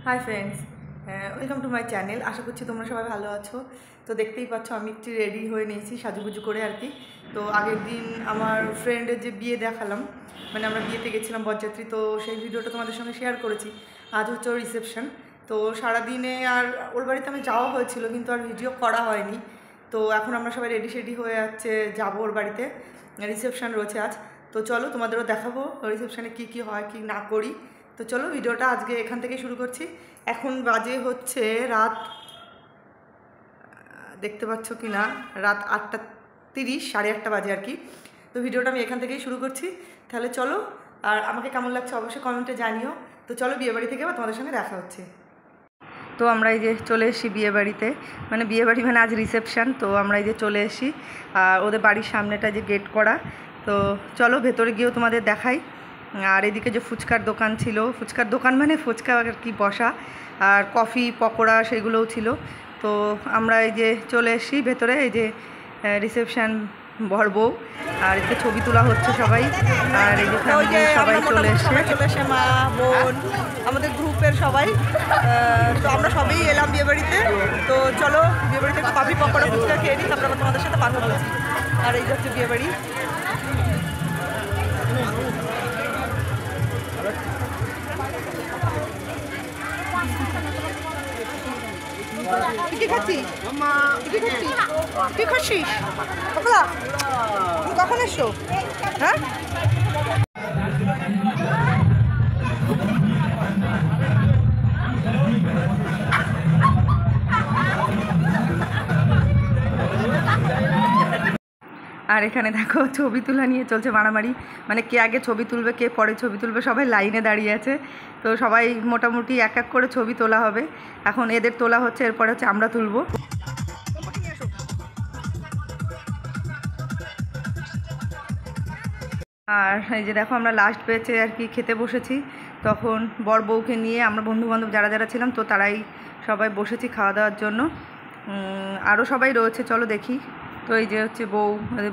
High friends, welcome to my channel. আশা করছি তোমরা সবাই ভালো আছো। তো দেখতেই পাচ্ছ আমি একটু রেডি হয়ে নিয়েছি সাজুগুজু করে আর কি। তো আগের দিন আমার ফ্রেন্ডের যে বিয়ে দেখালাম, মানে আমরা বিয়েতে গেছিলাম বরযাত্রী, তো সেই ভিডিওটা তোমাদের সঙ্গে শেয়ার করেছি। আজ হচ্ছে ওর রিসেপশন। তো সারাদিনে আর ওর বাড়িতে আমি যাওয়া হয়েছিল, কিন্তু আর ভিডিও করা হয়নি। তো এখন আমরা সবাই রেডি শেডি হয়ে যাচ্ছে, যাবো ওর বাড়িতে। রিসেপশন রয়েছে আজ। তো চলো তোমাদেরও দেখাবো রিসেপশনে কী কী হয়, কী না করি। তো চলো ভিডিওটা আজকে এখান থেকে শুরু করছি। এখন বাজে হচ্ছে রাত, দেখতে পাচ্ছ কি না, রাত 8:30, 8:30 বাজে আর কি। তো ভিডিওটা আমি এখান থেকেই শুরু করছি। তাহলে চলো, আর আমাকে কেমন লাগছে অবশ্যই কমেন্টে জানিও। তো চলো বিয়েবাড়ি থেকে আবার তোমাদের সঙ্গে দেখা হচ্ছে। তো আমরা এই যে চলে এসেছি বিয়েবাড়িতে, মানে বিয়েবাড়ি মানে আজ রিসেপশান। তো আমরা এই যে চলে এসেছি, আর ওদের বাড়ির সামনেটা যে গেট করা। তো চলো ভেতরে গিয়েও তোমাদের দেখাই। আর এদিকে যে ফুচকার দোকান ছিল, ফুচকার দোকান মানে ফুচকা আর কি বসা, আর কফি পকোড়া সেগুলোও ছিল। তো আমরা এই যে চলে এসেছি ভেতরে, এই যে রিসেপশান, বর বউ, আর এদিকে ছবি তোলা হচ্ছে সবাই। আর এই যে ফ্যামিলি সবাই চলে এসে, মা বোন আমাদের গ্রুপের সবাই। তো আমরা সবাই এলাম বিয়েবাড়িতে। তো চলো বিয়েবাড়িতে একটু কফি পকোড়া ফুচকা খেয়ে নিই, তারপর তোমাদের সাথে কথা বলছি। আর এই যে হচ্ছে বিয়েবাড়ি। কি খাচ্ছিস? কি খাচ্ছিস? কখন এসছো? হ্যাঁ, আর এখানে দেখো ছবি তোলা নিয়ে চলছে মারামারি, মানে কে আগে ছবি তুলবে কে পরে ছবি তুলবে, সবাই লাইনে দাঁড়িয়ে আছে। তো সবাই মোটামুটি এক এক করে ছবি তোলা হবে। এখন এদের তোলা হচ্ছে, এরপরে হচ্ছে আমরা তুলবো। আর এই যে দেখো আমরা লাস্ট বেচে আর কি খেতে বসেছি। তখন বর বউকে নিয়ে আমরা বন্ধুবান্ধব যারা যারা ছিলাম, তো তারাই সবাই বসেছি খাওয়া দাওয়ার জন্য। আরও সবাই রয়েছে, চলো দেখি। তো এই যে হচ্ছে বউ,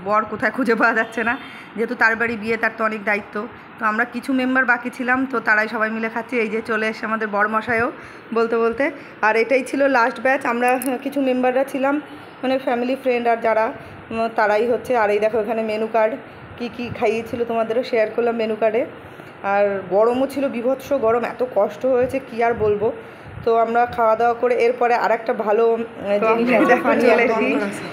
বর কোথায় খুঁজে পাওয়া যাচ্ছে না, যেহেতু তার বাড়ি বিয়ে, তার তো অনেক দায়িত্ব। তো আমরা কিছু মেম্বার বাকি ছিলাম, তো তারাই সবাই মিলে খাচ্ছি। এই যে চলে এসে আমাদের বরমশাইও বলতে বলতে। আর এটাই ছিল লাস্ট ব্যাচ, আমরা কিছু মেম্বাররা ছিলাম, মানে ফ্যামিলি ফ্রেন্ড আর যারা, তারাই হচ্ছে। আর এই দেখো এখানে মেনু কার্ড, কী কী খাইয়েছিল তোমাদেরও শেয়ার করলাম মেনু কার্ডে। আর গরমও ছিল, বীভৎস গরম, এত কষ্ট হয়েছে কি আর বলবো। তো আমরা খাওয়া দাওয়া করে এরপরে আর একটা ভালো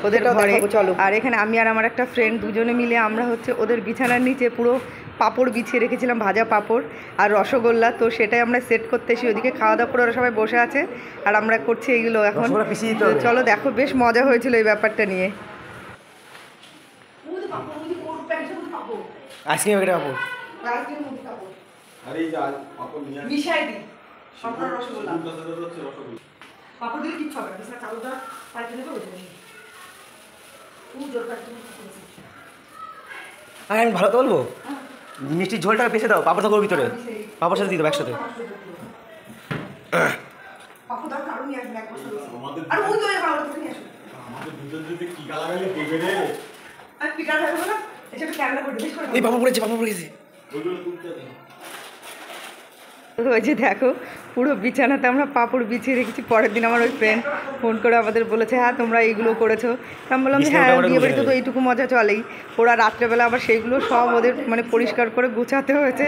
ওদের ঘরে, চলো। আর এখানে আমি আর আমার একটা ফ্রেন্ড দুজনে মিলে আমরা হচ্ছে ওদের বিছানার নিচে পুরো পাঁপড় বিছিয়ে রেখেছিলাম, ভাজা পাঁপড় আর রসগোল্লা। তো সেটাই আমরা সেট করতে এসে, ওদিকে খাওয়া দাওয়া করে ওরা সবাই বসে আছে, আর আমরা করছি এইগুলো এখন। চলো দেখো, বেশ মজা হয়েছিল এই ব্যাপারটা নিয়ে। আইসক্রিম একটা পাবো। আরে এই যে পাপড় নিয়ে মিশাই দি পাপড় রসগোল্লা। পাপড় দিলে কিচ্ছু হবে না, বিছানা চালুটা পাল্টে নেবে ওইটা নিয়ে। আরে আমি ভালো তো বলবো, মিষ্টির ঝোলটা বেছে দাও, পাপড় থাকবে ভিতরে, পাপড় সাথে দিয়ে দেবো একসাথে। এই পাপড় পড়েছে, পাপড় পড়েছে। ওই যে দেখো পুরো বিছানাতে আমরা পাপড় বিছিয়ে রেখেছি। পরের দিন আমার ওই ফ্রেন্ড ফোন করে আমাদের বলেছে, হ্যাঁ তোমরা এইগুলো করেছো। আমি বললাম যে হ্যাঁ, বিয়ে বাড়িতে তো এইটুকু মজা চলেই। ওরা রাত্রেবেলা আবার সেইগুলো সব ওদের মানে পরিষ্কার করে গুছাতে হয়েছে।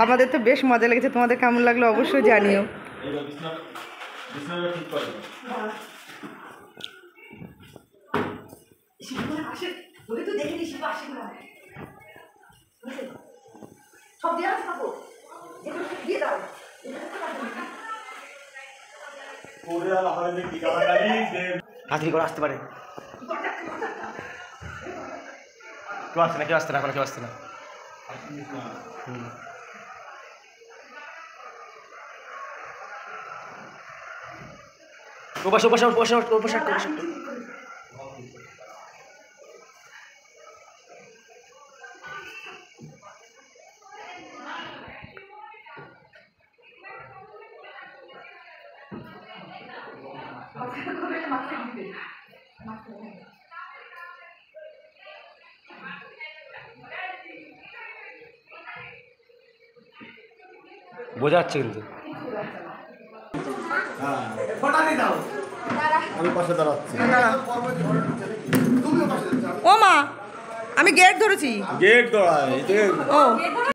আমাদের তো বেশ মজা লেগেছে, তোমাদের কেমন লাগলো অবশ্যই জানিও। সব দিয়ে আসবো, দিয়ে দাও। হাতড়ি করে আসতে পারে, কেউ আসছে না, কেউ আসছে না, এখন কেউ আসছে না। ওপাশে ওপাশে ওপাশে ওপাশে বোঝা যাচ্ছে কিন্তু। আমি পাশে দাঁড়াচ্ছি। দাঁড়া। ও মা, আমি গেট ধরেছি। গেট দৌড়ায়, এই যে ও